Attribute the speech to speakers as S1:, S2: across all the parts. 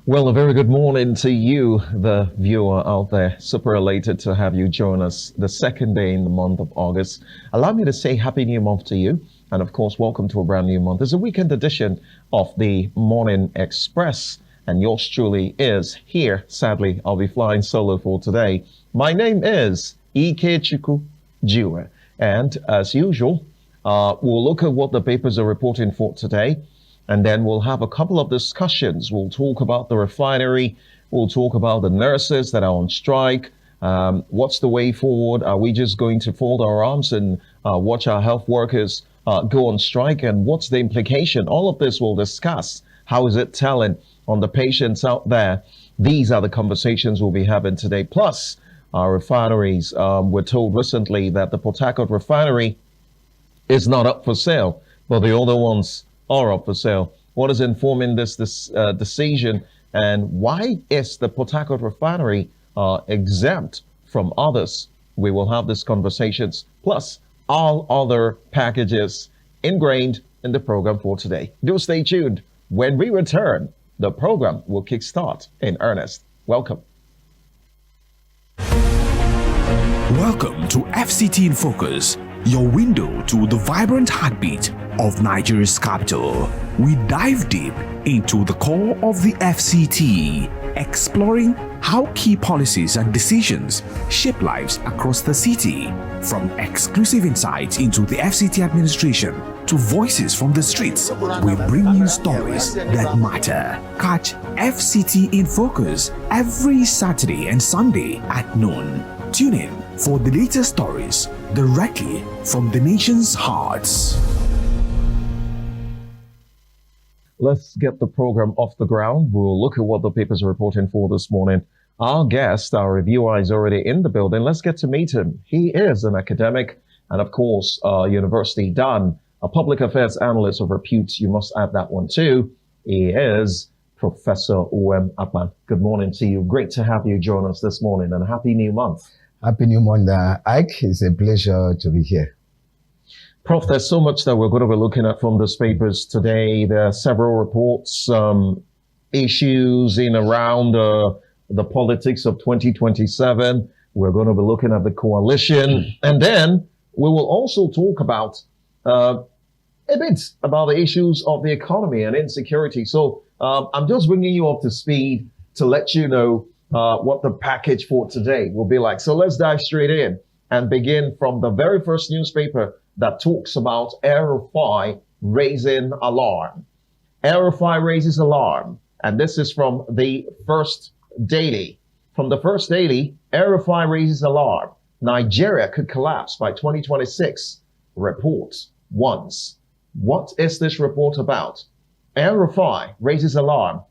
S1: Well, a very good morning to you, the viewer out there. Super elated to have you join us the second day in the month of August. Allow me to say Happy New Month to you. And of course, welcome to a brand new month. It's a weekend edition of the Morning Express. And yours truly is here. Sadly, I'll be flying solo for today. My name is Ikechukwu Jiwe. And as usual, we'll look at what the papers are reporting for today. And then we'll have a couple of discussions. We'll talk about the refinery. We'll talk about the nurses that are on strike. What's the way forward? Are we just going to fold our arms and watch our health workers go on strike? And what's the implication? All of this we'll discuss. How is it telling on the patients out there? These are the conversations we'll be having today. Plus, our refineries. We're told recently that the Port Harcourt refinery is not up for sale, but the other ones are up for sale. What is informing this decision, and why is the Port Harcourt refinery exempt from others? We will have these conversations, plus all other packages ingrained in the program for today. Do stay tuned. When we return, the program will kickstart in earnest. Welcome.
S2: Welcome to FCT in Focus, your window to the vibrant heartbeat of Nigeria's capital. We dive deep into the core of the FCT, exploring how key policies and decisions shape lives across the city. From exclusive insights into the FCT administration to voices from the streets, we bring you stories that matter. Catch FCT in Focus every Saturday and Sunday at noon. Tune in for the latest stories directly from the nation's hearts.
S1: Let's get the program off the ground. We'll look at what the papers are reporting for this morning. Our guest, our reviewer, is already in the building. Let's get to meet him. He is an academic and, of course, University done, a public affairs analyst of repute. You must add that one too. He is Professor Uwem Akpan. Good morning to you. Great to have you join us this morning, and happy new month.
S3: Happy new month, Ike. It's a pleasure to be here.
S1: Prof, there's so much that we're going to be looking at from these papers today. There are several reports, issues in around the politics of 2027. We're going to be looking at the coalition. And then we will also talk about a bit about the issues of the economy and insecurity. So I'm just bringing you up to speed to let you know what the package for today will be like. So let's dive straight in and begin from the very first newspaper that talks about RFI raising alarm. RFI raises alarm. And this is from the First Daily. From the First Daily, RFI raises alarm. Nigeria could collapse by 2026. Report once. What is this report about? RFI raises alarm.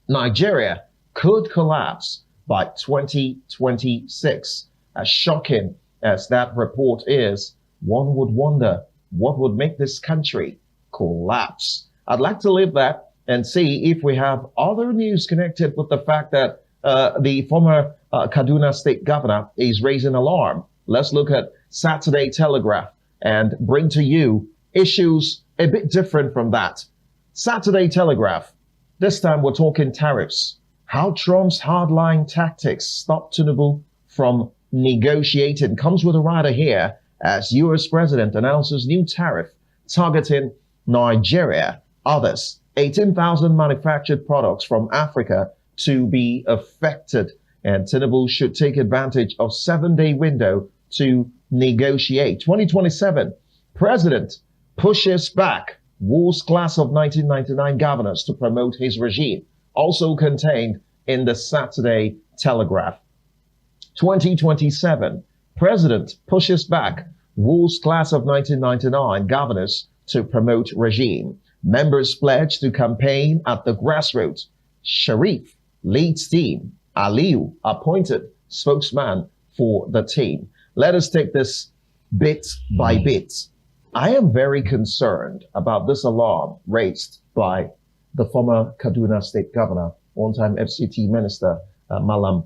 S1: Nigeria could collapse by 2026. As shocking as that report is, one would wonder what would make this country collapse. I'd like to leave that and see if we have other news connected with the fact that the former Kaduna State Governor is raising alarm. Let's look at Saturday Telegraph and bring to you issues a bit different from that. Saturday Telegraph. This time we're talking tariffs. How Trump's hardline tactics stopped Tinubu from negotiating. Comes with a rider here as US President announces new tariff targeting Nigeria. Others, 18,000 manufactured products from Africa to be affected. And Tinubu should take advantage of 7-day window to negotiate. 2027, President pushes back Wu's class of 1999 governors to promote his regime. Also contained in the Saturday Telegraph. 2027, President pushes back Wu's class of 1999 governors to promote regime. Members pledge to campaign at the grassroots. Sharif leads team. Aliu appointed spokesman for the team. Let us take this bit by bit. I am very concerned about this alarm raised by the former Kaduna State Governor, one-time FCT Minister, Malam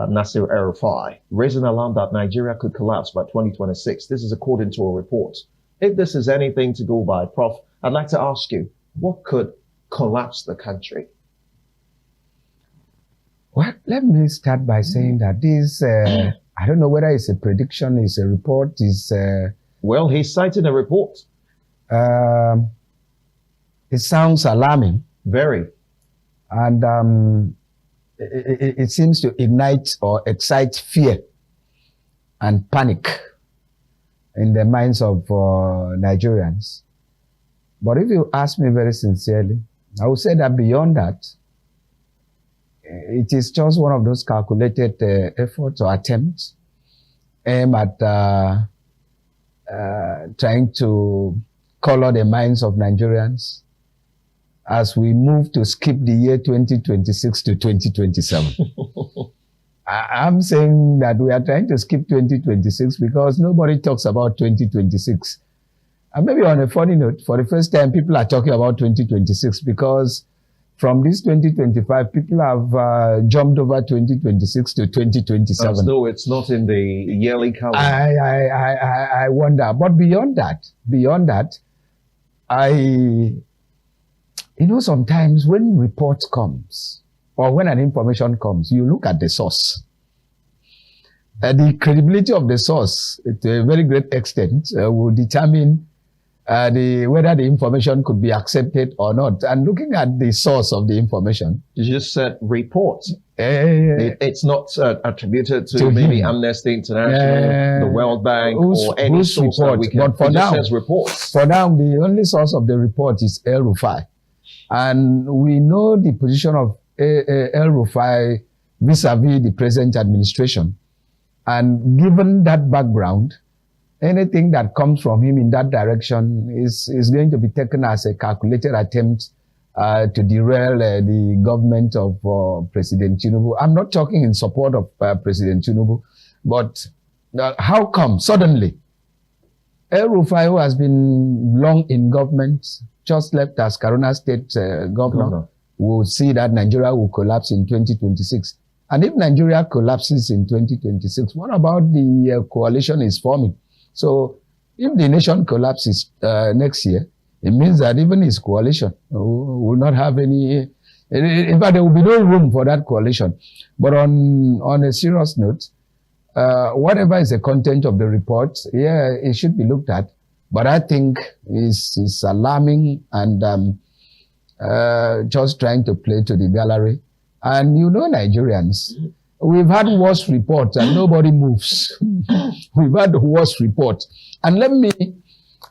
S1: Nasir El-Rufai, raising alarm that Nigeria could collapse by 2026. This is according to a report. If this is anything to go by, Prof, I'd like to ask you, what could collapse the country?
S3: Let me start by saying that this, I don't know whether it's a prediction, it's a report,
S1: Well, he's citing a report.
S3: It sounds alarming.
S1: Very.
S3: And it seems to ignite or excite fear and panic in the minds of Nigerians. But if you ask me very sincerely, I would say that beyond that, it is just one of those calculated efforts or attempts aimed at trying to color the minds of Nigerians as we move to skip the year 2026 to 2027. I'm saying that we are trying to skip 2026 because nobody talks about 2026. And maybe on a funny note, for the first time, people are talking about 2026 because from this 2025, people have jumped over 2026 to 2027.
S1: As though it's not in the yearly calendar.
S3: I wonder. But beyond that, sometimes when report comes or when an information comes, you look at the source. The credibility of the source, to a very great extent, will determine whether the information could be accepted or not. And looking at the source of the information.
S1: You just said report. It's not attributed to maybe Amnesty International, the World Bank, or any source that we can. But for now, says reports.
S3: For now, the only source of the report is El-Rufai. And we know the position of El-Rufai vis-a-vis the present administration. And given that background, anything that comes from him in that direction is going to be taken as a calculated attempt to derail the government of President Tinubu. I'm not talking in support of President Tinubu, but how come suddenly El-Rufai, who has been long in government, just left as Kaduna State governor, will see that Nigeria will collapse in 2026. And if Nigeria collapses in 2026, what about the coalition is forming? So if the nation collapses next year, it means that even his coalition will not have any, in fact, there will be no room for that coalition. But on a serious note, whatever is the content of the report, it should be looked at. But I think it's alarming and just trying to play to the gallery. And Nigerians, we've had worse reports and nobody moves. We've had the worst report. And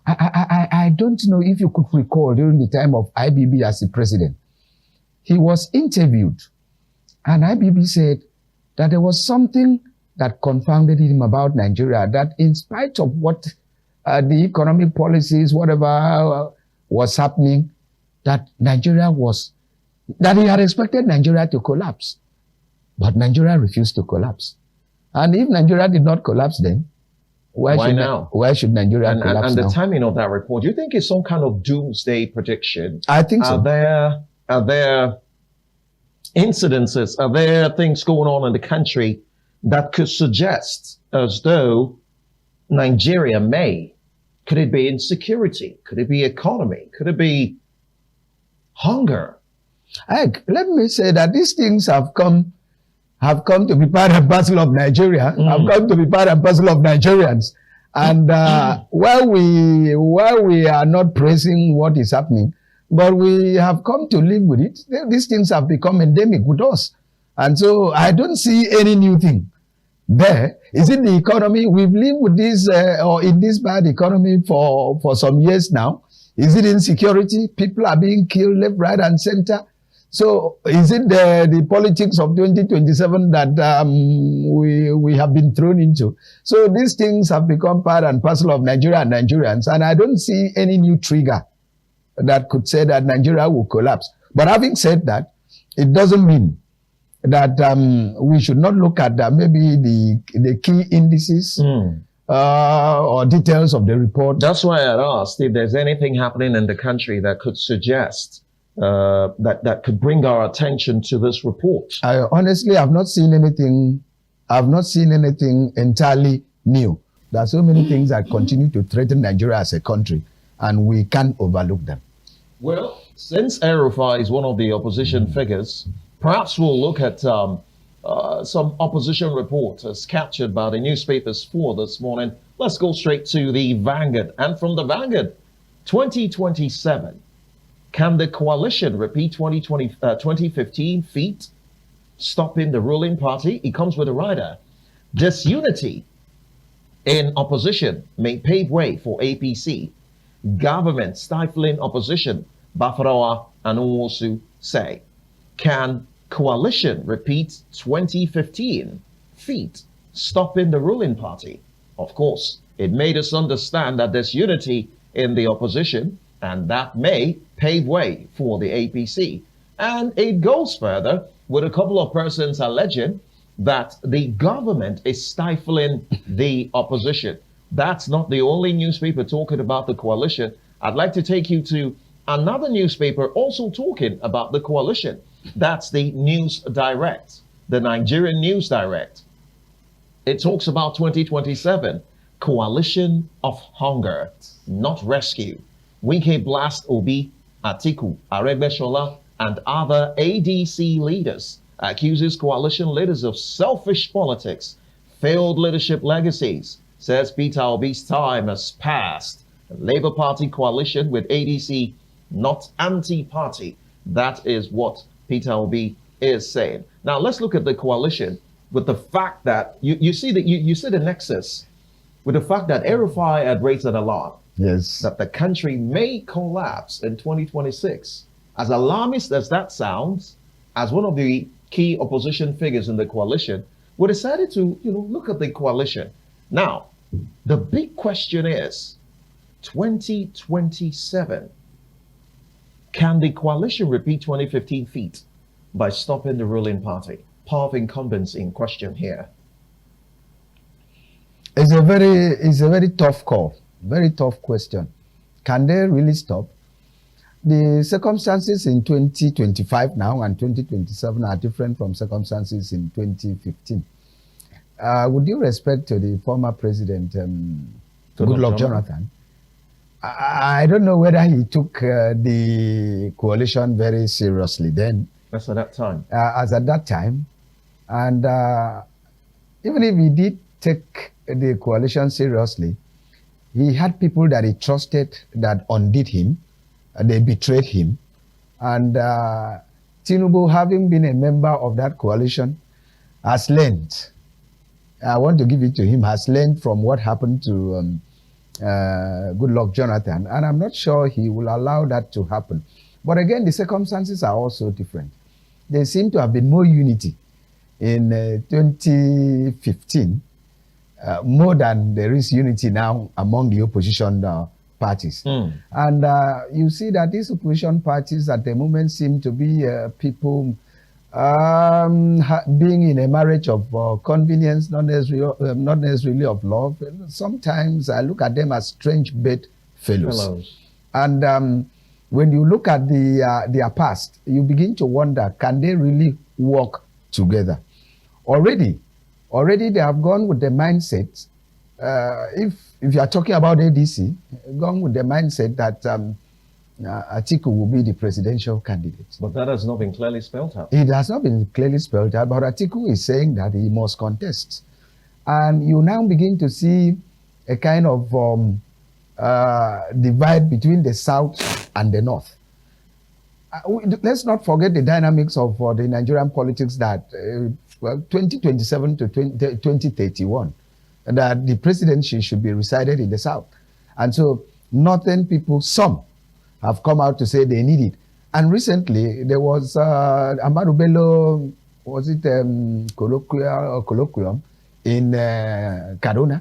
S3: I don't know if you could recall during the time of IBB as the president, he was interviewed and IBB said that there was something that confounded him about Nigeria, that in spite of what the economic policies, whatever was happening, that he had expected Nigeria to collapse. But Nigeria refused to collapse. And if Nigeria did not collapse then, why should Nigeria collapse
S1: and
S3: now?
S1: The timing of that report, do you think it's some kind of doomsday prediction?
S3: I think so.
S1: Are there incidences, are there things going on in the country that could suggest as though Nigeria could it be insecurity? Could it be economy? Could it be hunger?
S3: Let me say that these things have come to be part and parcel of Nigeria, have come to be part and parcel of Nigerians. And while we are not praising what is happening, but we have come to live with it, these things have become endemic with us. And so I don't see any new thing there. Is it the economy? We've lived with this, or in this bad economy for some years now. Is it insecurity? People are being killed left, right, and center. So is it the politics of 2027 that we have been thrown into? So these things have become part and parcel of Nigeria and Nigerians, and I don't see any new trigger that could say that Nigeria will collapse. But having said that, it doesn't mean that we should not look at maybe the key indices or details of the report.
S1: That's why I asked if there's anything happening in the country that could suggest that could bring our attention to this report.
S3: I honestly have not seen anything. I've not seen anything entirely new. There are so many things that continue to threaten Nigeria as a country, and we can't overlook them.
S1: Well, since El-Rufai is one of the opposition figures, perhaps we'll look at some opposition reporters captured by the newspapers for this morning. Let's go straight to the Vanguard. And from the Vanguard, 2027. Can the coalition repeat 2015 feat, stopping the ruling party? It comes with a rider. Disunity in opposition may pave way for APC. Government stifling opposition, Bafarawa and Nwosu say. Can coalition repeat 2015 feat, stopping the ruling party? Of course, it made us understand that there's unity in the opposition, and that may pave way for the APC. And it goes further with a couple of persons alleging that the government is stifling the opposition. That's not the only newspaper talking about the coalition. I'd like to take you to another newspaper also talking about the coalition. That's the News Direct, the Nigerian News Direct. It talks about 2027, coalition of hunger, not rescue. Wike blast Obi, Atiku, Aregbesola, and other ADC leaders, accuses coalition leaders of selfish politics, failed leadership legacies, says Peter Obi's time has passed. Labour Party coalition with ADC, not anti-party. That is what Peter Obi is saying. Now let's look at the coalition with the fact that you see the nexus with the fact that El-Rufai had raised an alarm.
S3: Yes.
S1: That the country may collapse in 2026. As alarmist as that sounds, as one of the key opposition figures in the coalition, we decided to, look at the coalition. Now, the big question is, 2027, can the coalition repeat 2015 feat by stopping the ruling party? Power of incumbents in question here.
S3: It's a very tough call, very tough question. Can they really stop? The circumstances in 2025 now and 2027 are different from circumstances in 2015. With due respect to the former president, Goodluck Jonathan, I don't know whether he took the coalition very seriously then.
S1: As at that time.
S3: As at that time. And even if he did take the coalition seriously, he had people that he trusted that undid him. They betrayed him. And Tinubu, having been a member of that coalition, has learned, I want to give it to him, has learned from what happened to Goodluck Jonathan. And I'm not sure he will allow that to happen. But again, the circumstances are also different. There seem to have been more unity in 2015, more than there is unity now among the opposition parties. And you see that these opposition parties at the moment seem to be people being in a marriage of convenience, not necessarily of love. Sometimes I look at them as strange bedfellows. And when you look at their past, you begin to wonder, can they really work together? Already they have gone with the mindset, if you are talking about ADC, gone with the mindset that Atiku will be the presidential candidate.
S1: But that has not been clearly spelled out.
S3: It has not been clearly spelled out, but Atiku is saying that he must contest. And you now begin to see a kind of divide between the South and the North. Let's not forget the dynamics of the Nigerian politics that 2027 to 2031, that the presidency should be resided in the South. And so Northern people, some have come out to say they need it. And recently there was Amadu Bello, was it colloquium in Kaduna?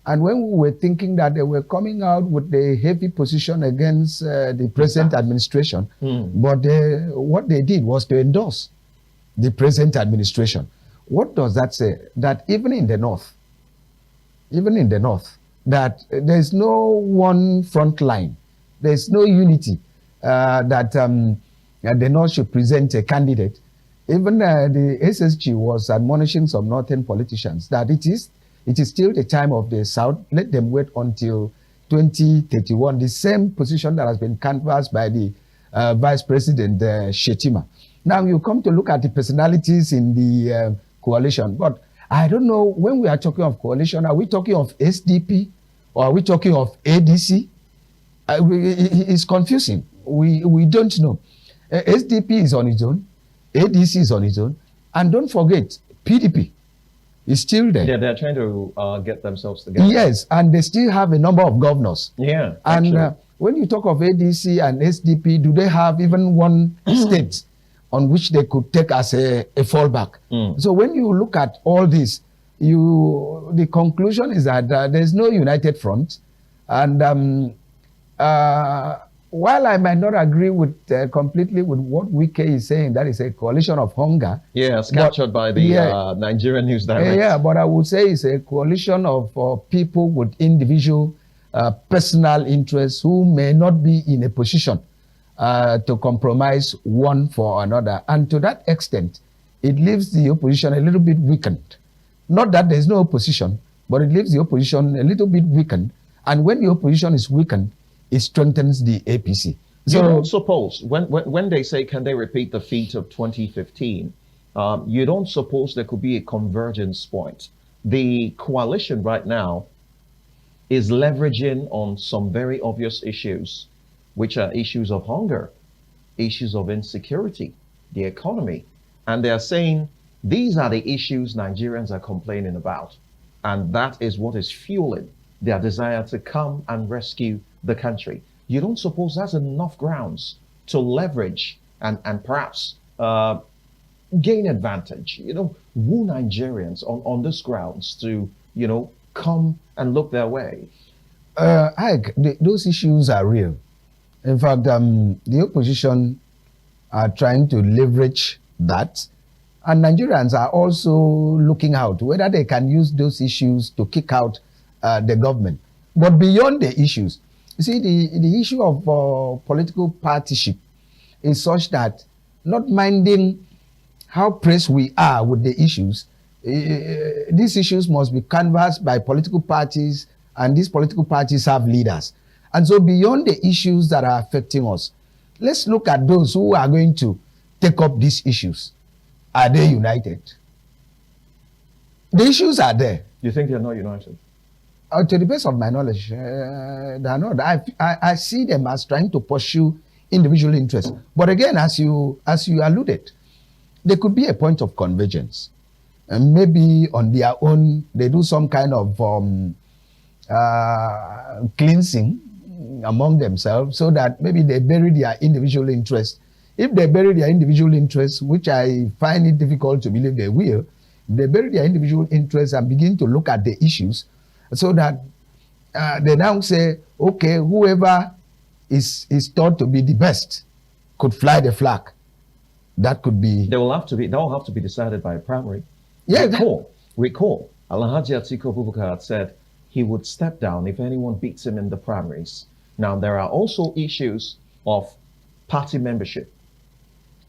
S3: And when we were thinking that they were coming out with a heavy position against the present administration, but what they did was to endorse the present administration. What does that say? That even in the North, that there's no one front line, there's no unity, that the North should present a candidate. Even the SSG was admonishing some Northern politicians that it is still the time of the South. Let them wait until 2031. The same position that has been canvassed by the Vice President Shetima. Now you come to look at the personalities in the coalition. But I don't know, when we are talking of coalition, are we talking of SDP or are we talking of ADC? It's confusing. We don't know. SDP is on its own, ADC is on its own, and don't forget, PDP is still there.
S1: Yeah, they're trying to get themselves together.
S3: Yes, and they still have a number of governors.
S1: Yeah,
S3: and when you talk of ADC and SDP, do they have even one state on which they could take as a fallback? So when you look at all this, the conclusion is that there's no united front. And while I might not agree with completely with what Wike is saying, that is a coalition of hunger.
S1: Yeah, it's captured by the Nigerian News Direct.
S3: Yeah, but I would say it's a coalition of people with individual personal interests who may not be in a position to compromise one for another. And to that extent, it leaves the opposition a little bit weakened. Not that there's no opposition, but it leaves the opposition a little bit weakened. And when the opposition is weakened, it strengthens the APC.
S1: So, you don't suppose, when they say, can they repeat the feat of 2015, you don't suppose there could be a convergence point. The coalition right now is leveraging on some very obvious issues, which are issues of hunger, issues of insecurity, the economy. And they're saying these are the issues Nigerians are complaining about. And that is what is fueling their desire to come and rescue the country. You don't suppose that's enough grounds to leverage and perhaps gain advantage, woo Nigerians on this grounds to, come and look their way?
S3: Those issues are real. In fact, the opposition are trying to leverage that. And Nigerians are also looking out whether they can use those issues to kick out the government. But beyond the issues, you see, the issue of political partisanship is such that, not minding how pressed we are with the issues, these issues must be canvassed by political parties, and these political parties have leaders. And so beyond the issues that are affecting us, let's look at those who are going to take up these issues. Are they united? The issues are there.
S1: You think they're not united?
S3: To the best of my knowledge, they're not. I see them as trying to pursue individual interests. But again, as you alluded, there could be a point of convergence. And maybe on their own, they do some kind of cleansing among themselves, so that maybe they bury their individual interests. If they bury their individual interests, which I find it difficult to believe they will, they bury their individual interests and begin to look at the issues, so that they now say, okay, whoever is thought to be the best could fly the flag. That could be. That will have to be decided by a primary. Yeah.
S1: Recall, Alhaji Atiku Abubakar had said he would step down if anyone beats him in the primaries. Now, there are also issues of party membership.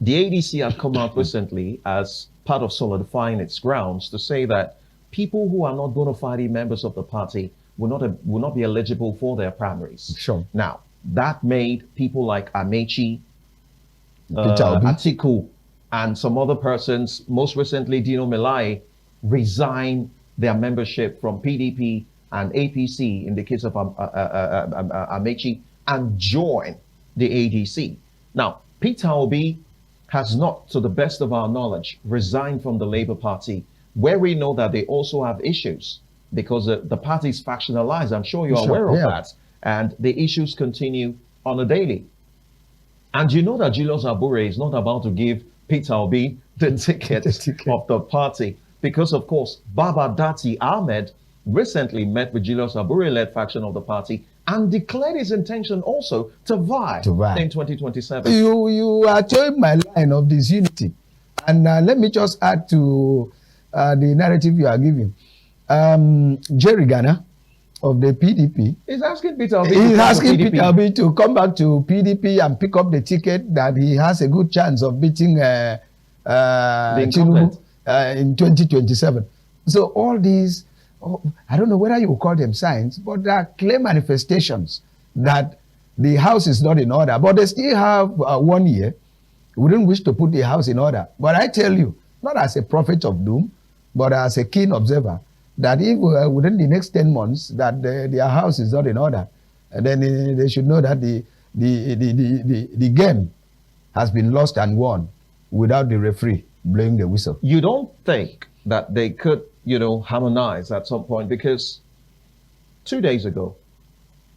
S1: The ADC had come out recently as part of solidifying its grounds to say that people who are not bona fide members of the party will not be eligible for their primaries.
S3: Sure.
S1: Now, that made people like Amechi, Atiku, and some other persons, most recently Dino Melai, resign their membership from PDP and APC in the case of Amechi, and join the ADC. Now, Peter Obi has not, to the best of our knowledge, resigned from the Labour Party, where we know that they also have issues because the party is factionalized. I'm sure you're aware of that. And the issues continue on a daily. And you know that Julius Abure is not about to give Peter Obi the ticket of the party because, of course, Baba Dati Ahmed recently met with Julius Abure-led faction of the party and declared his intention also to vie in 2027.
S3: You are towing my line of disunity. And let me just add to the narrative you are giving. Jerry Ghana of the PDP
S1: is asking Peter Obi
S3: to come back to PDP and pick up the ticket that he has a good chance of beating Tinubu in 2027. So all these, I don't know whether you call them signs, but they are clear manifestations that the house is not in order. But they still have 1 year. We don't wish to put the house in order. But I tell you, not as a prophet of doom, but as a keen observer, that if within the next 10 months that their house is not in order, then they should know that the game has been lost and won without the referee blowing the whistle.
S1: You don't think that they could, harmonize at some point? Because 2 days ago,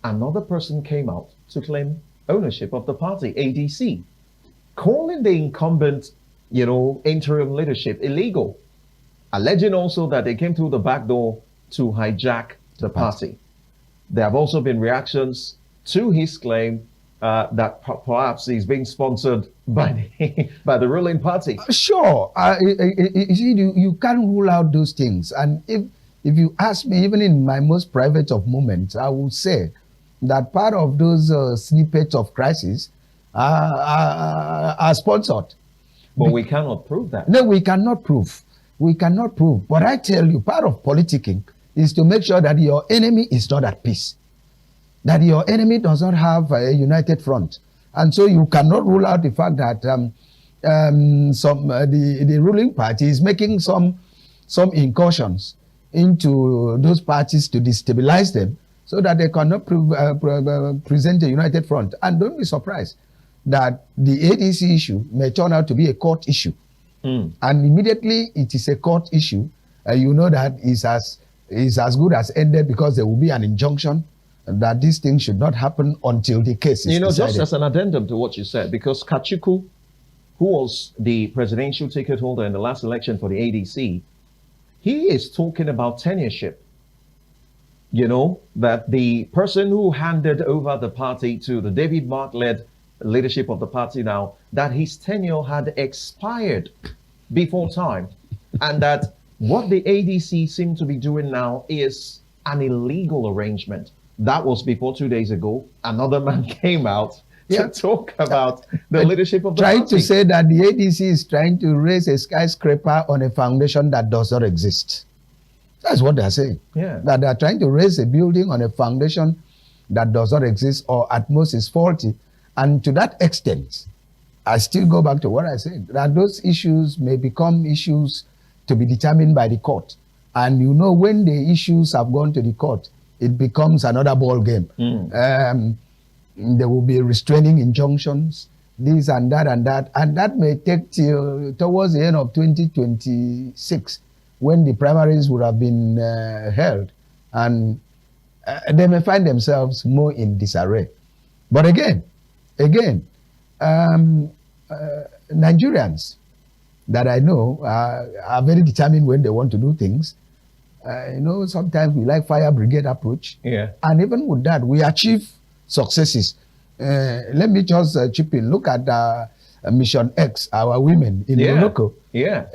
S1: another person came out to claim ownership of the party, ADC, calling the incumbent, interim leadership illegal, alleging also that they came through the back door to hijack the party. There have also been reactions to his claim that perhaps he's being sponsored by the ruling party.
S3: Sure, you see, you can't rule out those things. And if you ask me, even in my most private of moments, I would say that part of those snippets of crisis are sponsored.
S1: But we cannot prove that.
S3: No, we cannot prove. We cannot prove. But I tell you, part of politicking is to make sure that your enemy is not at peace, that your enemy does not have a united front. And so you cannot rule out the fact that the ruling party is making some incursions into those parties to destabilize them so that they cannot present a united front. And don't be surprised that the ADC issue may turn out to be a court issue. And immediately it is a court issue, you know that is as good as ended, because there will be an injunction that this thing should not happen until the case is decided.
S1: Just as an addendum to what you said, because Kachuku, who was the presidential ticket holder in the last election for the ADC, he is talking about tenureship. That the person who handed over the party to the David Mark-led leadership of the party now, that his tenure had expired before time, and that what the ADC seem to be doing now is an illegal arrangement. That was before 2 days ago. Another man came out to talk about the leadership of the party.
S3: Trying to say that the ADC is trying to raise a skyscraper on a foundation that does not exist. That's what they're saying.
S1: Yeah.
S3: That they're trying to raise a building on a foundation that does not exist, or at most is faulty. And to that extent, I still go back to what I said, that those issues may become issues to be determined by the court. And when the issues have gone to the court, it becomes another ball game. There will be restraining injunctions, this and that and that. And that may take till towards the end of 2026, when the primaries would have been held. And they may find themselves more in disarray. But again, Nigerians that I know are very determined when they want to do things. Sometimes we like fire brigade approach.
S1: Yeah. And
S3: even with that, we achieve successes. Let me just chip in. Look at Mission X, our women in Morocco.
S1: Yeah.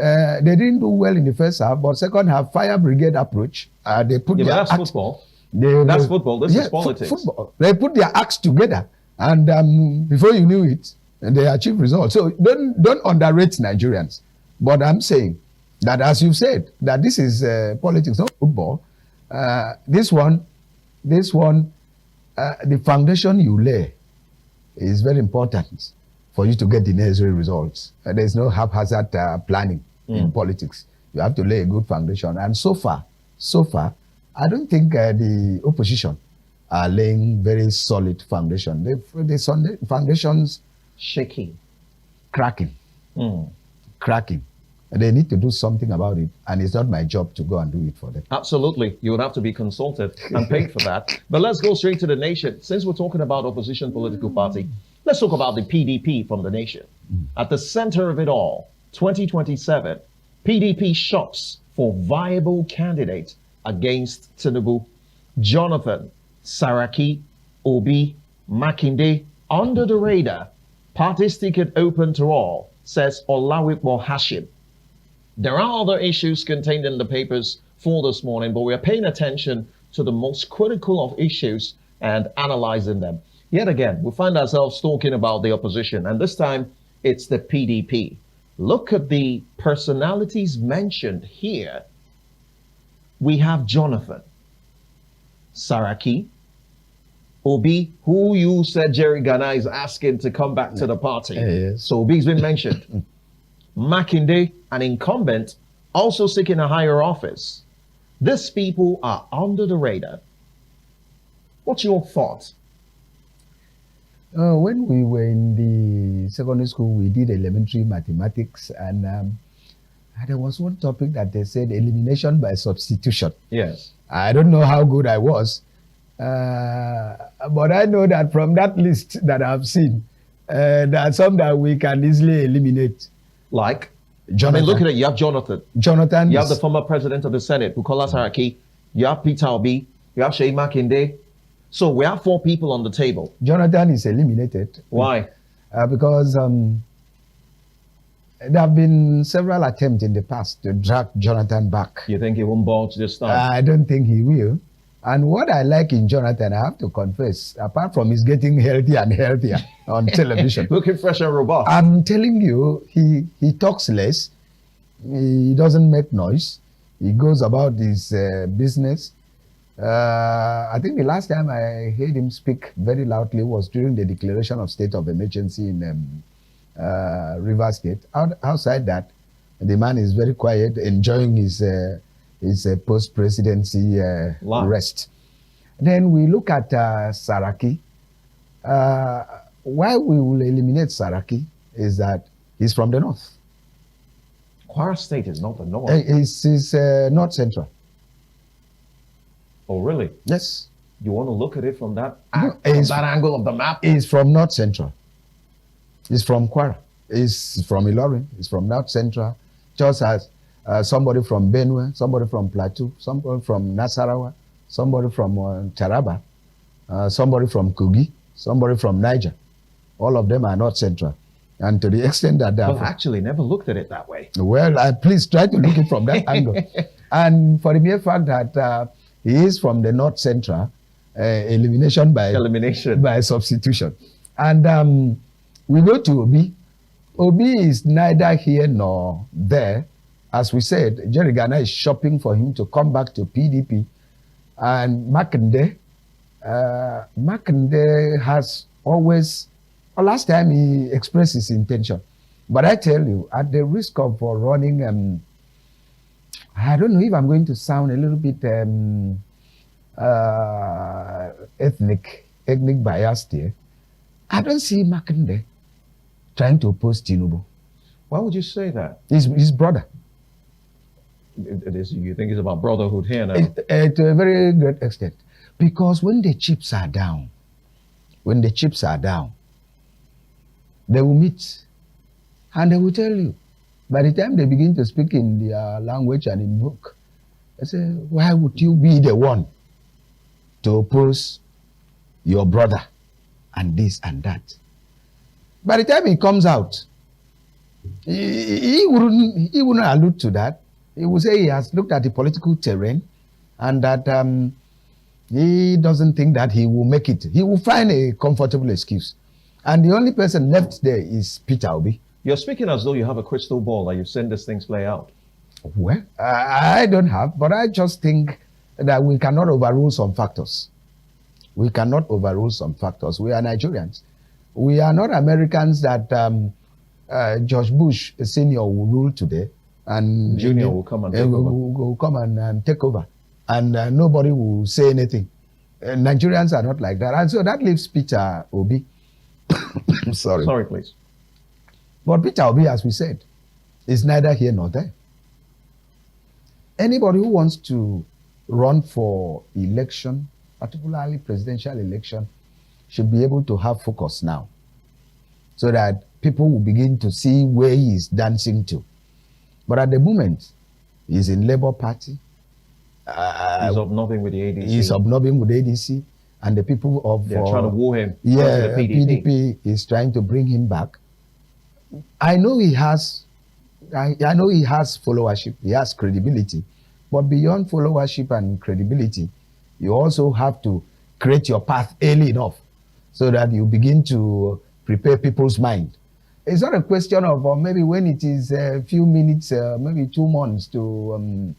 S3: They didn't do well in the first half, but second half, fire brigade approach. They put their
S1: that's football. That's football. This is politics.
S3: Football. They put their acts together. And before you knew it, they achieved results. So don't underrate Nigerians. But I'm saying that, as you said, that this is politics, not football. This one, the foundation you lay is very important for you to get the necessary results. There's no haphazard planning in politics. You have to lay a good foundation. And so far, I don't think the opposition are laying very solid foundation. The foundations
S1: shaking,
S3: cracking. They need to do something about it, and it's not my job to go and do it for them.
S1: Absolutely. You would have to be consulted and paid for that. But let's go straight to the nation. Since we're talking about opposition political party, let's talk about the PDP from the nation. At the center of it all, 2027, PDP shops for viable candidate against Tinubu. Jonathan, Saraki, Obi, Makinde, under the radar. Party's ticket open to all, says Olawipo Hashim. There are other issues contained in the papers for this morning, but we are paying attention to the most critical of issues and analyzing them. Yet again, we find ourselves talking about the opposition, and this time it's the PDP. Look at the personalities mentioned here. We have Jonathan, Saraki, Obi, who you said Jerry Ghana is asking to come back to the party.
S3: Yes.
S1: So Obi's been mentioned. Makinde, an incumbent also seeking a higher office. These people are under the radar. What's your thought?
S3: When we were in the secondary school, we did elementary mathematics, and there was one topic that they said elimination by substitution.
S1: Yes.
S3: I don't know how good I was, but I know that from that list that I've seen, there are some that we can easily eliminate.
S1: Like?
S3: Jonathan.
S1: I mean, look at it. You have Jonathan.
S3: Jonathan.
S1: You have the former president of the Senate, Bukola Saraki. You have Peter Obi. You have Seyi Makinde. So we have 4 people on the table.
S3: Jonathan is eliminated.
S1: Why?
S3: Because there have been several attempts in the past to drag Jonathan back.
S1: You think he won't budge this time?
S3: I don't think he will. And what I like in Jonathan, I have to confess, apart from his getting healthier and healthier on television.
S1: Looking fresh and robust.
S3: I'm telling you, he talks less. He doesn't make noise. He goes about his business. I think the last time I heard him speak very loudly was during the declaration of state of emergency in Rivers State. Outside that, the man is very quiet, enjoying his post-presidency rest. Then we look at Saraki. Why we will eliminate Saraki is that he's from the north.
S1: Kwara State is not the north.
S3: He's north central.
S1: Oh, really?
S3: Yes.
S1: You want to look at it from that,
S3: that
S1: angle of the map?
S3: He's from north central. He's from Kwara. He's from Ilorin. He's from north central. Just as somebody from Benue, somebody from Plateau, somebody from Nasarawa, somebody from Taraba, somebody from Kogi, somebody from Niger. All of them are north central. And to the extent that they
S1: have actually never looked at it that way.
S3: Well, please try to look at it from that angle. And for the mere fact that he is from the north central, elimination by substitution. And we go to Obi. Obi is neither here nor there. As we said, Jerry Ghana is shopping for him to come back to PDP. And Makinde has always, last time he expressed his intention. But I tell you, at the risk of running, I don't know if I'm going to sound a little bit ethnic biased here. I don't see Makinde trying to oppose Tinubu.
S1: Why would you say that?
S3: His brother.
S1: You think it's about brotherhood here now?
S3: To a very great extent. Because when the chips are down, they will meet and they will tell you. By the time they begin to speak in their language and in book, they say, why would you be the one to oppose your brother and this and that? By the time he comes out, he wouldn't allude to that. He would say he has looked at the political terrain and that he doesn't think that he will make it. He will find a comfortable excuse. And the only person left there is Peter Obi.
S1: You're speaking as though you have a crystal ball and you've seen these things play out.
S3: Well, I don't have, but I just think that we cannot overrule some factors. We cannot overrule some factors. We are Nigerians. We are not Americans that George Bush Sr. will rule today. And
S1: Junior will come and take over.
S3: Will come and take over. And nobody will say anything. Nigerians are not like that. And so that leaves Peter Obi. Sorry.
S1: Sorry, please.
S3: But Peter Obi, as we said, is neither here nor there. Anybody who wants to run for election, particularly presidential election, should be able to have focus now so that people will begin to see where he is dancing to. But at the moment, he's in Labour Party.
S1: He's hobnobbing with the ADC.
S3: He's hobnobbing with the ADC. And the people of...
S1: They're trying to woo him.
S3: Yeah, the PDP is trying to bring him back. I know he has followership. He has credibility. But beyond followership and credibility, you also have to create your path early enough so that you begin to prepare people's mind. It's not a question of maybe when it is a few minutes, maybe 2 months to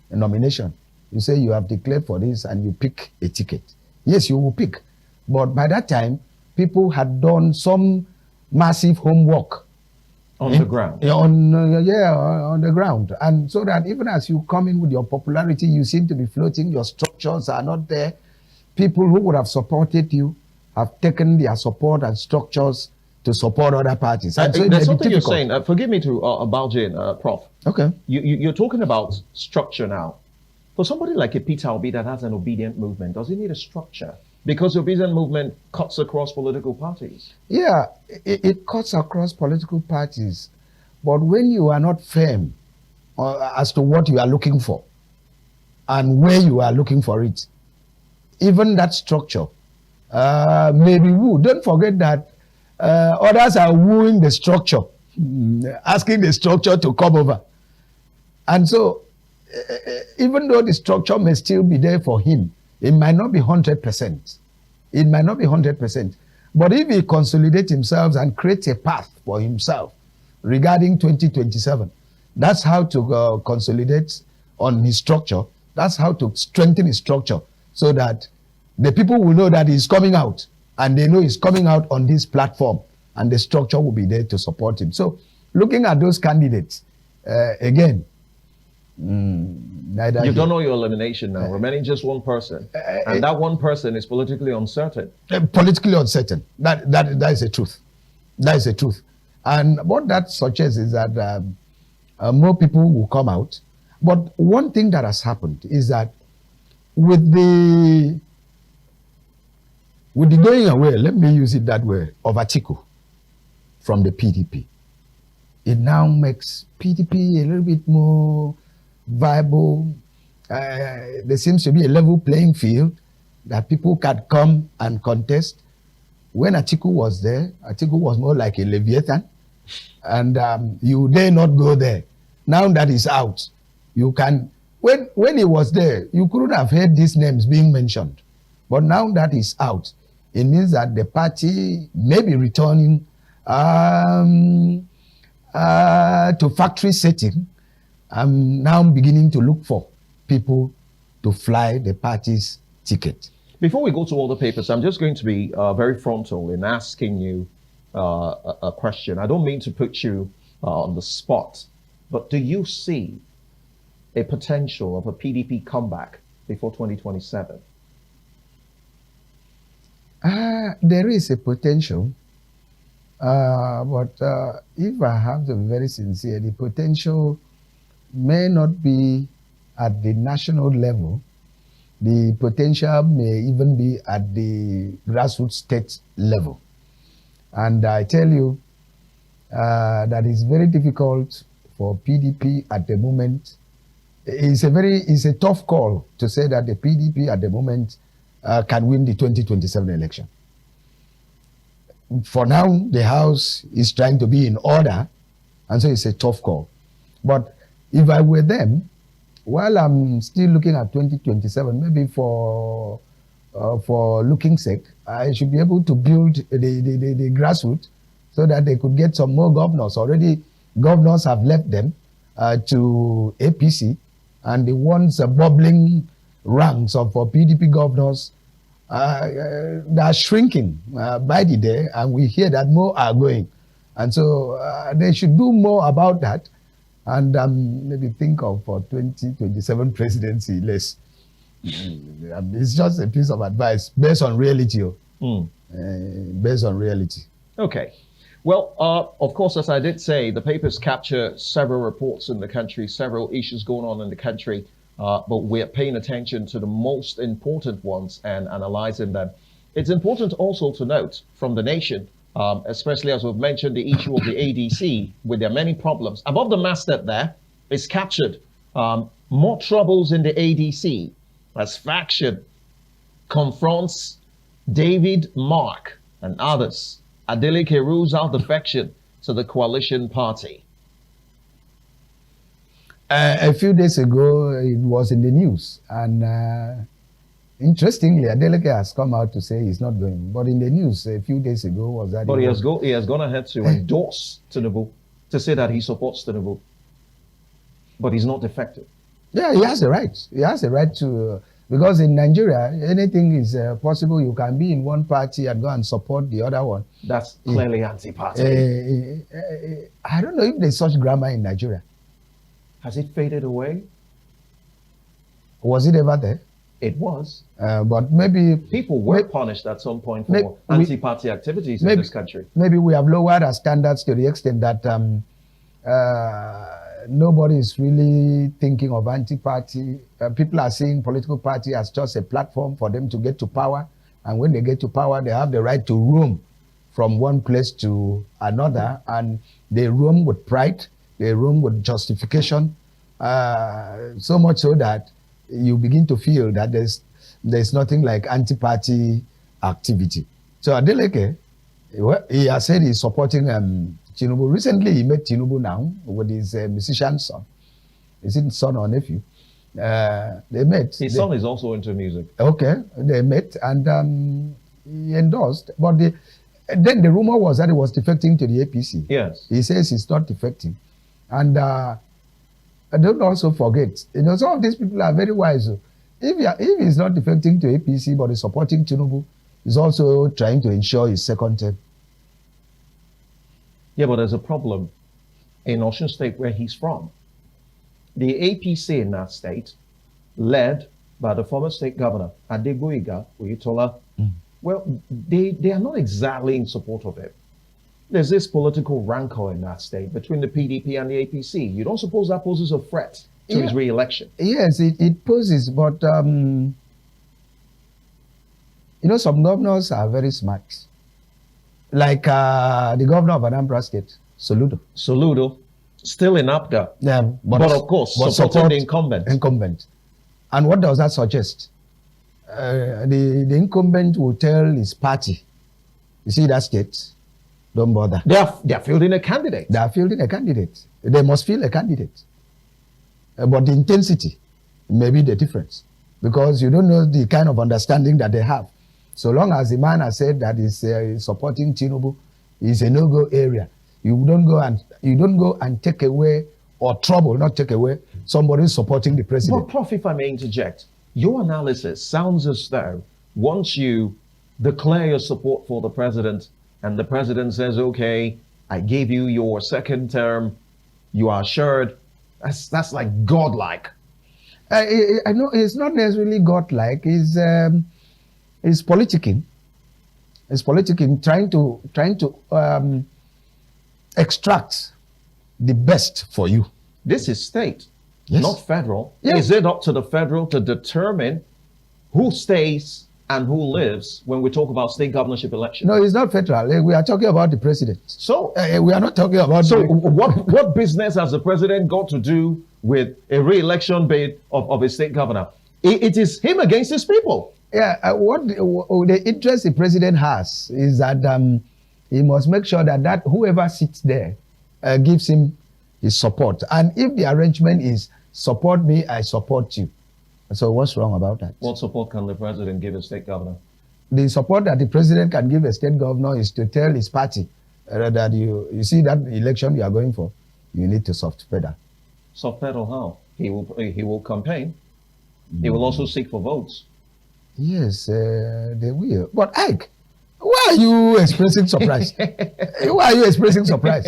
S3: a nomination. You say you have declared for this and you pick a ticket. Yes, you will pick. But by that time, people had done some massive homework
S1: On the ground.
S3: On the ground. And so that even as you come in with your popularity, you seem to be floating, your structures are not there. People who would have supported you have taken their support and structures to support other parties. And so
S1: there's something you're saying, forgive me to about Jane, Prof.
S3: Okay.
S1: You're talking about structure now. For somebody like a Peter Obi that has an obedient movement, does he need a structure? Because the obedient movement cuts across political parties.
S3: Yeah, it cuts across political parties. But when you are not firm as to what you are looking for and where you are looking for it, even that structure may be wooed. Don't forget that others are wooing the structure, asking the structure to come over. And so, even though the structure may still be there for him, it might not be 100%. It might not be 100%. But if he consolidates himself and creates a path for himself regarding 2027, that's how to consolidate on his structure. That's how to strengthen his structure so that the people will know that he's coming out, and they know he's coming out on this platform, and the structure will be there to support him. So looking at those candidates, again,
S1: You've done all your elimination now, remaining just one person. And that one person is politically uncertain.
S3: Politically uncertain. That is the truth. That is the truth. And what that suggests is that more people will come out. But one thing that has happened is that with the going away, let me use it that way, of Atiku from the PDP, it now makes PDP a little bit more viable. There seems to be a level playing field that people can come and contest. When Atiku was there, Atiku was more like a Leviathan, and you dare not go there. Now that he's out, you can. When he was there, you couldn't have heard these names being mentioned, but now that he's out, it means that the party may be returning to factory setting. I'm now beginning to look for people to fly the party's ticket.
S1: Before we go to all the papers, I'm just going to be very frontal in asking you a question. I don't mean to put you on the spot, but do you see a potential of a PDP comeback before 2027?
S3: There is a potential, but if I have to be very sincere, the potential may not be at the national level. The potential may even be at the grassroots state level. And I tell you that it's very difficult for PDP at the moment. It's a tough call to say that the PDP at the moment can win the 2027 election. For now, the House is trying to be in order, and so it's a tough call. But if I were them, while I'm still looking at 2027, maybe for looking sake, I should be able to build the grassroots so that they could get some more governors. Already, governors have left them to APC, and the ones bubbling ranks of PDP governors they are shrinking by the day, and we hear that more are going. And so they should do more about that, and maybe think of for 2027 presidency less. It's just a piece of advice based on reality. Based on reality.
S1: Okay. Well, of course, as I did say, the papers capture several reports in the country, several issues going on in the country, but we're paying attention to the most important ones and analyzing them. It's important also to note from the nation, especially as we've mentioned, the issue of the ADC with their many problems. Above the masthead there is captured more troubles in the ADC as faction confronts David, Mark, and others. Adeleke rules out defection to the coalition party.
S3: A few days ago, it was in the news, and interestingly, Adeleke has come out to say he's not going. But in the news a few days ago was that.
S1: But he has gone ahead to endorse Tinubu, to say that he supports Tinubu, but he's not defected.
S3: Yeah, he has the right. He has the right to Because in Nigeria, anything is possible. You can be in one party and go and support the other one.
S1: That's clearly anti-party.
S3: I don't know if there's such grammar in Nigeria.
S1: Has it faded away?
S3: Was it ever there?
S1: It was.
S3: But maybe
S1: people were punished at some point for anti-party activities in this country.
S3: Maybe we have lowered our standards to the extent that nobody is really thinking of anti-party. People are seeing political party as just a platform for them to get to power. And when they get to power, they have the right to roam from one place to another. And they roam with pride. They roam with justification. So much so that you begin to feel that there's nothing like anti-party activity. So Adeleke, he has said he's supporting Tinubu. Recently, he met Tinubu now with his musician son. Is it son or nephew? They met.
S1: His son is also into music.
S3: Okay, they met and he endorsed. But then the rumor was that he was defecting to the APC.
S1: Yes.
S3: He says he's not defecting. And don't also forget, some of these people are very wise. If he's not defecting to APC but he's supporting Tinubu, he's also trying to ensure his second term.
S1: Yeah, but there's a problem in Osun State where he's from. The APC in that state, led by the former state governor, Adegboyega Oyetola, well, they are not exactly in support of it. There's this political rancor in that state between the PDP and the APC. You don't suppose that poses a threat to his re-election?
S3: Yes, it poses, but some governors are very smart. Like the governor of Anambra State, Soludo.
S1: Soludo, still in APGA.
S3: Yeah,
S1: but of course, supporting the incumbent.
S3: And what does that suggest? The incumbent will tell his party, you see that state, don't bother.
S1: They are fielding a candidate.
S3: They are fielding a candidate. They must field a candidate. But the intensity may be the difference, because you don't know the kind of understanding that they have. So long as the man has said that he's supporting Tinubu, is a no-go area. You don't go and take away or trouble, not take away somebody supporting the president.
S1: But Prof, if I may interject, your analysis sounds as though once you declare your support for the president and the president says, okay, I gave you your second term, you are assured, that's like godlike.
S3: I know it's not necessarily godlike. It's politicking. It's politicking, trying to extract the best for you.
S1: This is state,
S3: yes,
S1: not federal.
S3: Yes.
S1: Is it up to the federal to determine who stays and who lives when we talk about state governorship elections?
S3: No, it's not federal. We are talking about the president.
S1: So
S3: we are not talking about.
S1: So what business has the president got to do with a re-election bid of a state governor? It is him against his people.
S3: Yeah, what the interest the president has is that he must make sure that whoever sits there gives him his support. And if the arrangement is support me, I support you. So what's wrong about that?
S1: What support can the president give a state governor?
S3: The support that the president can give a state governor is to tell his party that you see that election you are going for, you need to soft pedal.
S1: Soft pedal how? He will campaign. He will also seek for votes. Yes,
S3: they will. But Ike, why are you expressing surprise? Why are you expressing surprise?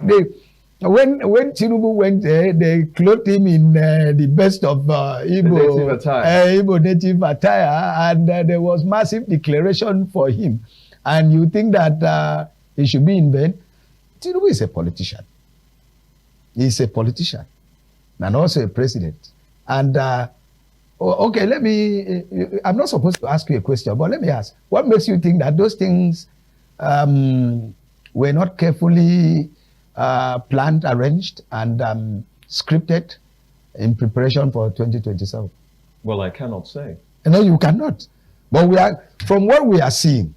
S3: When Tinubu went there, they clothed him in the best of Igbo native attire, and there was massive declaration for him. And you think that he should be in vain? Tinubu is a politician. He's a politician and also a president. And okay, I'm not supposed to ask you a question, but let me ask, what makes you think that those things were not carefully planned, arranged, and scripted in preparation for 2027?
S1: Well, I cannot say.
S3: No, you cannot. But from what we are seeing,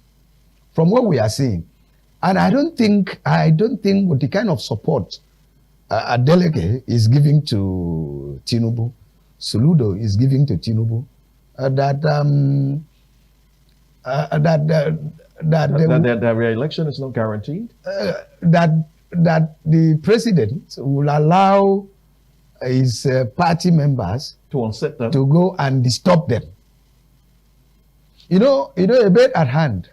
S3: and I don't think with the kind of support Adeleke is giving to Tinubu, Soludo is giving to Tinubu, that
S1: the re-election is not guaranteed.
S3: That the president will allow his party members
S1: To unset them.
S3: to go and disturb them. A bird at hand.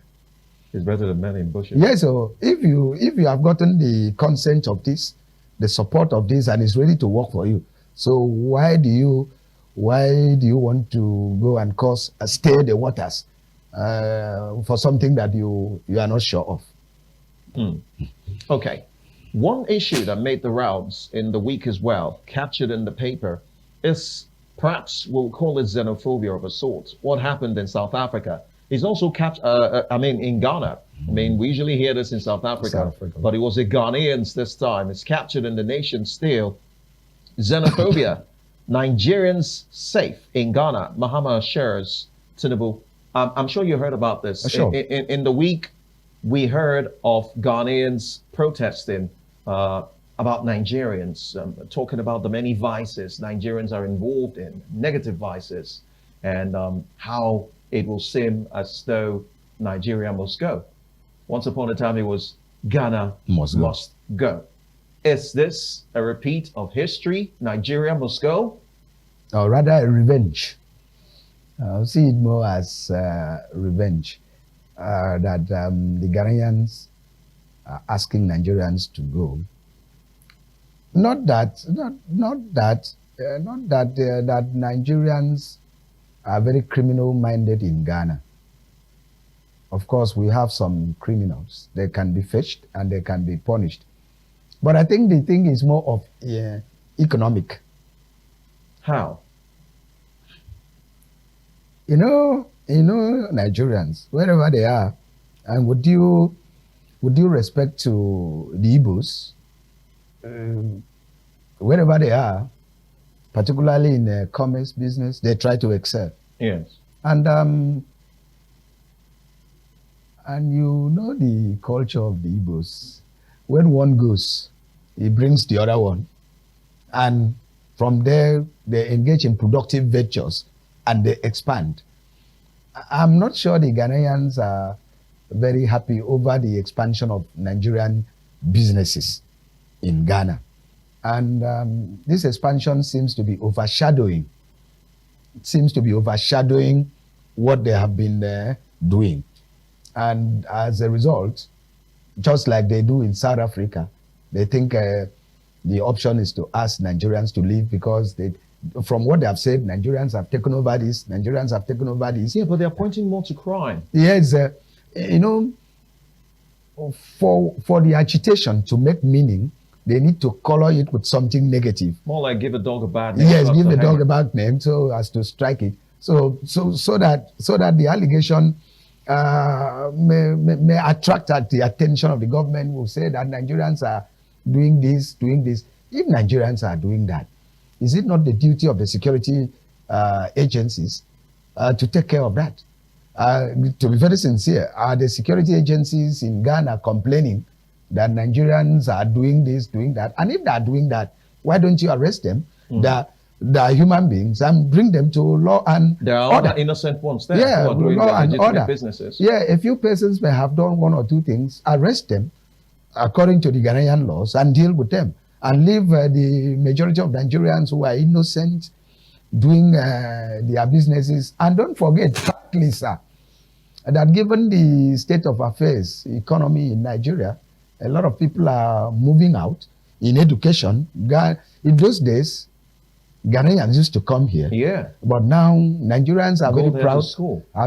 S1: It's better than men in bushes.
S3: Yes, so if you have gotten the consent of this, the support of this, and it's ready to work for you, so why do you want to go and stir the waters for something that you are not sure of?
S1: Okay. One issue that made the rounds in the week as well, captured in the paper, is perhaps we'll call it xenophobia of a sort. What happened in South Africa is also in Ghana. We usually hear this in South Africa, but it was the Ghanaians this time. It's captured in the nation still. Xenophobia. Nigerians safe in Ghana. Mahama shares Tinubu. I'm sure you heard about this.
S3: Sure.
S1: In the week, we heard of Ghanaians protesting about Nigerians, talking about the many vices Nigerians are involved in, negative vices, and how it will seem as though Nigeria must go. Once upon a time, it was Ghana must go. Is this a repeat of history? Nigeria must go?
S3: Or rather, a revenge. I'll see it more as revenge. That the Ghanaians are asking Nigerians to go. Not that Nigerians are very criminal-minded in Ghana. Of course, we have some criminals. They can be fetched and they can be punished. But I think the thing is more of economic.
S1: How?
S3: Nigerians, wherever they are, and with due respect to the Igbos, wherever they are, particularly in commerce business, they try to excel.
S1: Yes.
S3: And the culture of the Igbos. When one goes, he brings the other one. And from there, they engage in productive ventures and they expand. I'm not sure the Ghanaians are very happy over the expansion of Nigerian businesses in Ghana. And this expansion seems to be overshadowing. It seems to be overshadowing what they have been doing. And as a result, just like they do in South Africa, they think the option is to ask Nigerians to leave because from what they have said, Nigerians have taken over this, Nigerians have taken over this.
S1: Yeah, but they're pointing more to crime.
S3: Yes, for the agitation to make meaning, they need to color it with something negative.
S1: More like give a dog a bad name.
S3: Yes, give a dog a bad name so as to strike it. So that the allegation may attract the attention of the government, will say that Nigerians are doing this. If Nigerians are doing that, is it not the duty of the security agencies to take care of that? To be very sincere, are the security agencies in Ghana complaining that Nigerians are doing this, doing that? And if they are doing that, why don't you arrest them? They are human beings and bring them to law and
S1: there are
S3: order.
S1: other innocent ones there
S3: Yeah,
S1: who are doing
S3: law
S1: their
S3: and
S1: legitimate
S3: order.
S1: businesses.
S3: Yeah, a few persons may have done one or two things, arrest them according to the Ghanaian laws and deal with them and leave the majority of Nigerians who are innocent doing their businesses. And don't forget, frankly, sir, that given the state of affairs, economy in Nigeria, a lot of people are moving out in education. In those days, Ghanaians used to come here.
S1: Yeah.
S3: But now Nigerians are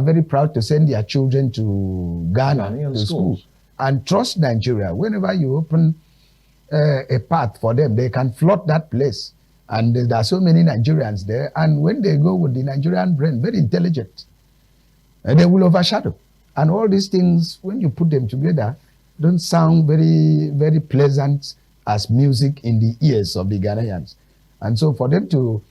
S3: very proud to send their children to Ghana to school and trust Nigeria. Whenever you open a path for them, they can flood that place. And there are so many Nigerians there. And when they go with the Nigerian brain, very intelligent, they will overshadow. And all these things, when you put them together, don't sound very, very pleasant as music in the ears of the Ghanaians. And so for them to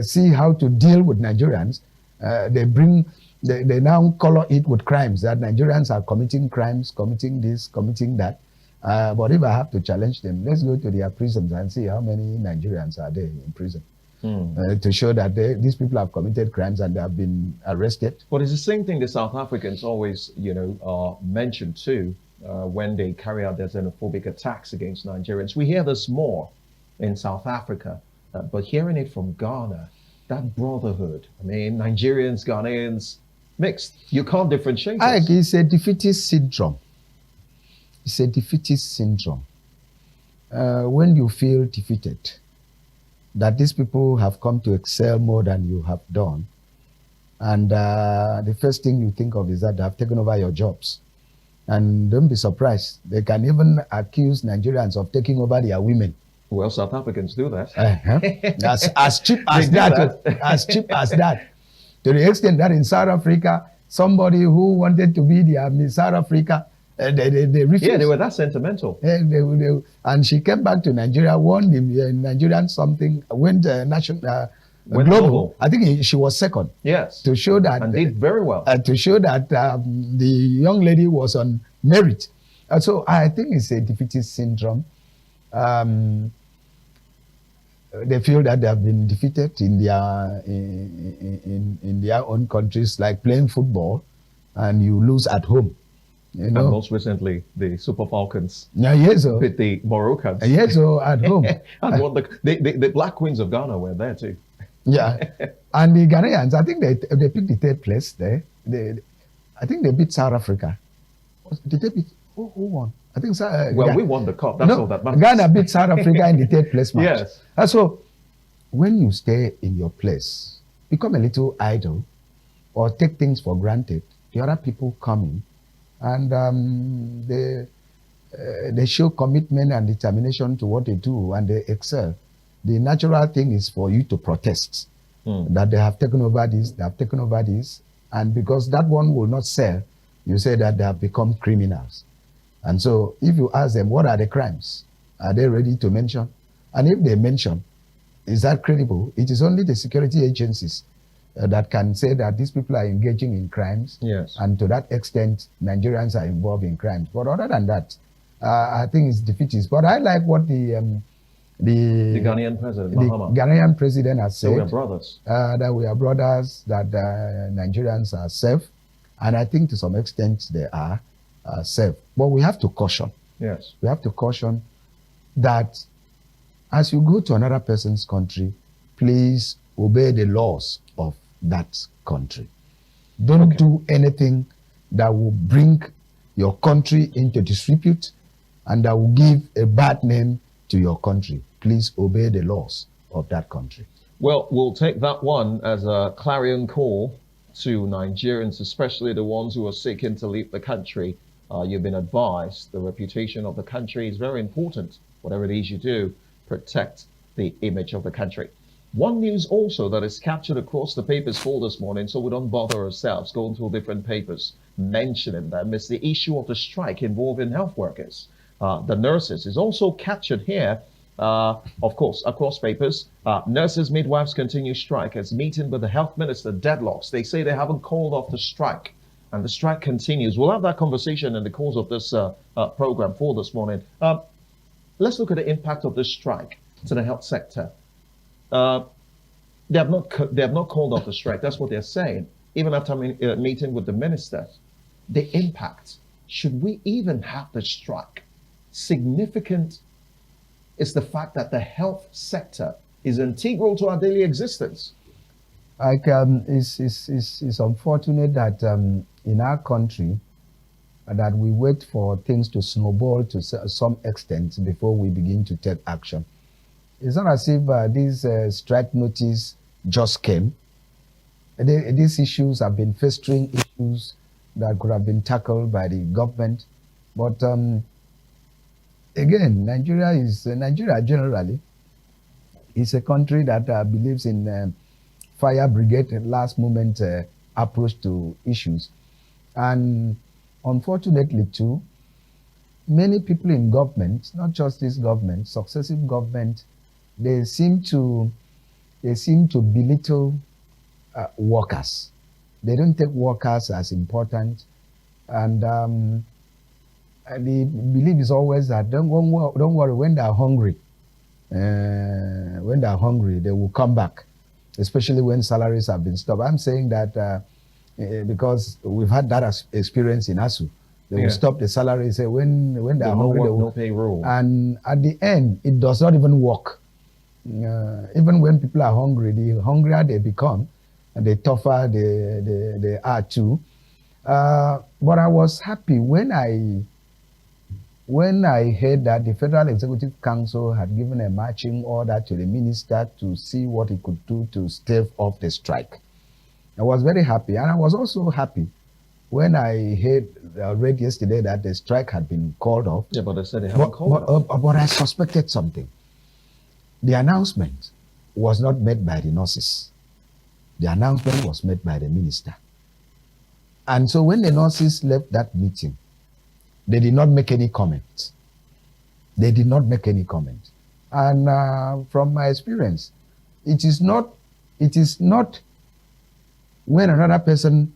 S3: see how to deal with Nigerians, they now color it with crimes, that Nigerians are committing crimes, committing this, committing that. But if I have to challenge them, let's go to their prisons and see how many Nigerians are there in prison to show that these people have committed crimes and they have been arrested.
S1: But it's the same thing the South Africans always, mention too when they carry out their xenophobic attacks against Nigerians. We hear this more in South Africa, but hearing it from Ghana, that brotherhood. I mean, Nigerians, Ghanaians, mixed. You can't differentiate
S3: Like,
S1: us.
S3: it's a defeatist syndrome. It's a defeatist syndrome. When you feel defeated, that these people have come to excel more than you have done, and the first thing you think of is that they have taken over your jobs. And don't be surprised, they can even accuse Nigerians of taking over their women.
S1: Well, South Africans do that.
S3: As cheap as
S1: They do
S3: that, as cheap as that. To the extent that in South Africa, somebody who wanted to be the Miss South Africa, they refused.
S1: Yeah, they were that sentimental.
S3: And she came back to Nigeria, won the Nigerian something, went national,
S1: Went
S3: global.
S1: global.
S3: I think she was second.
S1: Yes.
S3: To show that,
S1: And did very well.
S3: to show that the young lady was on merit. So I think it's a defeatist syndrome. They feel that they have been defeated in their own countries, like playing football, and you lose at home. You know.
S1: And most recently, the Super Falcons
S3: Yes, so.
S1: with the Moroccans.
S3: Yes, so at home.
S1: And what the Black Queens of Ghana were there too.
S3: Yeah, and the Ghanaians, I think they picked the third place there. I think they beat South Africa. Did they beat? Who won? I think.
S1: Well, we won the cup. That's all that matters.
S3: Ghana beat South Africa in the third place match.
S1: Yes.
S3: And so, when you stay in your place, become a little idle, or take things for granted, the other people come in, and they show commitment and determination to what they do, and they excel. The natural thing is for you to protest that they have taken over this, they have taken over this, and because that one will not sell, you say that they have become criminals. And so if you ask them, what are the crimes? Are they ready to mention? And if they mention, is that credible? It is only the security agencies that can say that these people are engaging in crimes.
S1: Yes.
S3: And to that extent, Nigerians are involved in crimes. But other than that, I think it's defeatist. But I like what the
S1: Ghanaian president, Mahama.
S3: The Ghanaian president has
S1: So
S3: said.
S1: we are brothers.
S3: That we are brothers, that Nigerians are safe. And I think to some extent they are safe. But we have to caution.
S1: Yes.
S3: We have to caution that as you go to another person's country, please obey the laws of that country. Don't do anything that will bring your country into disrepute and that will give a bad name to your country. Please obey the laws of that country.
S1: Well, we'll take that one as a clarion call to Nigerians, especially the ones who are seeking to leave the country. You've been advised the reputation of the country is very important. Whatever it is you do, protect the image of the country. One news also that is captured across the papers for this morning, so we don't bother ourselves going through different papers mentioning them, is the issue of the strike involving health workers. The nurses is also captured here, of course, across papers. Nurses, midwives continue strike as meeting with the health minister deadlocks. They say they haven't called off the strike, and the strike continues. We'll have that conversation in the course of this program for this morning. Let's look at the impact of this strike to the health sector. They have not called off the strike. That's what they're saying. Even after meeting with the minister, the impact. Should we even have the strike? Significant is the fact that the health sector is integral to our daily existence.
S3: Like it's unfortunate that in our country that we wait for things to snowball to some extent before we begin to take action. It's not as if this strike notice just came. These issues have been festering issues that could have been tackled by the government. But again, Nigeria generally is a country that believes in fire brigade and last moment approach to issues. And unfortunately too, many people in government, not just this government, successive government, they seem to belittle workers. They don't take workers as important, and the belief is always that don't worry when they're hungry. When they're hungry, they will come back, especially when salaries have been stopped. I'm saying that because we've had that experience in ASU. They will stop the salary. Say when they're hungry, they will.
S1: No pay rule.
S3: And at the end, it does not even work. Even when people are hungry, the hungrier they become, and the tougher they are too. But I was happy when I heard that the Federal Executive Council had given a marching order to the minister to see what he could do to stave off the strike. I was very happy, and I was also happy when I read yesterday that the strike had been called off.
S1: Yeah, but they said they haven't called off.
S3: But I suspected something. The announcement was not made by the nurses. The announcement was made by the minister. And so when the nurses left that meeting, they did not make any comment. They did not make any comment. And from my experience, it is not when another person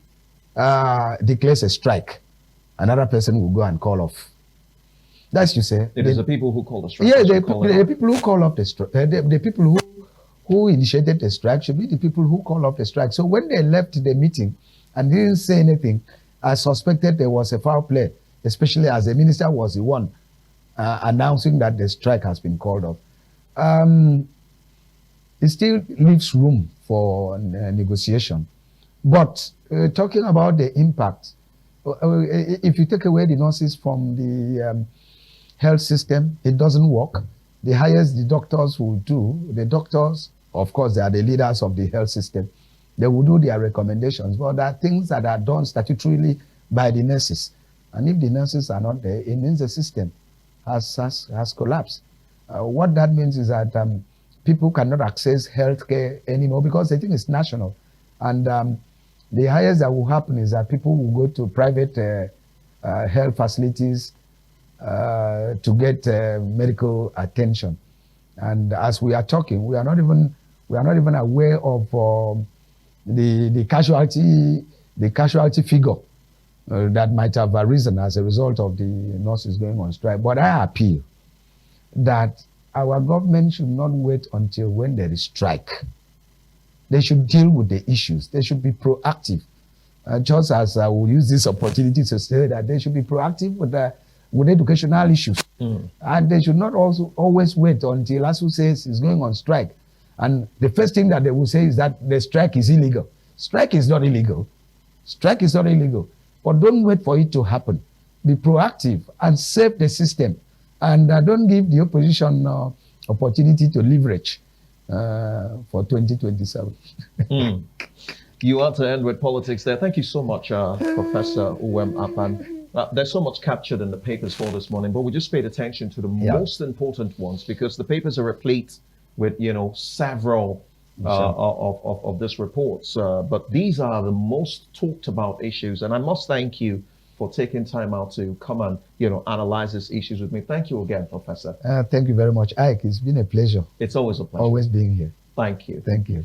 S3: declares a strike, another person will go and call off. That's you say.
S1: It is the people who call the strike.
S3: Yeah, the people who call off the strike. The people who initiated the strike should be the people who call off the strike. So when they left the meeting and didn't say anything, I suspected there was a foul play, especially as the minister was the one announcing that the strike has been called off. It still leaves room for negotiation. But talking about the impact, if you take away the nurses from the health system, it doesn't work. The highest the doctors will do, the doctors, of course, they are the leaders of the health system. They will do their recommendations, but there are things that are done statutorily by the nurses. And if the nurses are not there, it means the system has collapsed. What that means is that people cannot access healthcare anymore because the thing is national. And the highest that will happen is that people will go to private health facilities to get medical attention. And as we are talking, we are not even aware of the casualty figure that might have arisen as a result of the nurses going on strike. But I appeal that our government should not wait until when there is strike. They should deal with the issues. They should be proactive. Just as I will use this opportunity to say that they should be proactive with educational issues. And they should not also always wait until ASU says is going on strike. And the first thing that they will say is that the strike is illegal. Strike is not illegal. Strike is not illegal. But don't wait for it to happen. Be proactive and save the system. And don't give the opposition opportunity to leverage for 2027.
S1: You want to end with politics there. Thank you so much, Professor Uwem Akpan. There's so much captured in the papers for this morning, but we just paid attention to the most important ones because the papers are replete with, several of these reports. But these are the most talked about issues. And I must thank you for taking time out to come and, analyze these issues with me. Thank you again, Professor.
S3: Thank you very much, Ike. It's been a pleasure.
S1: It's always a pleasure.
S3: Always being here.
S1: Thank you.
S3: Thank you.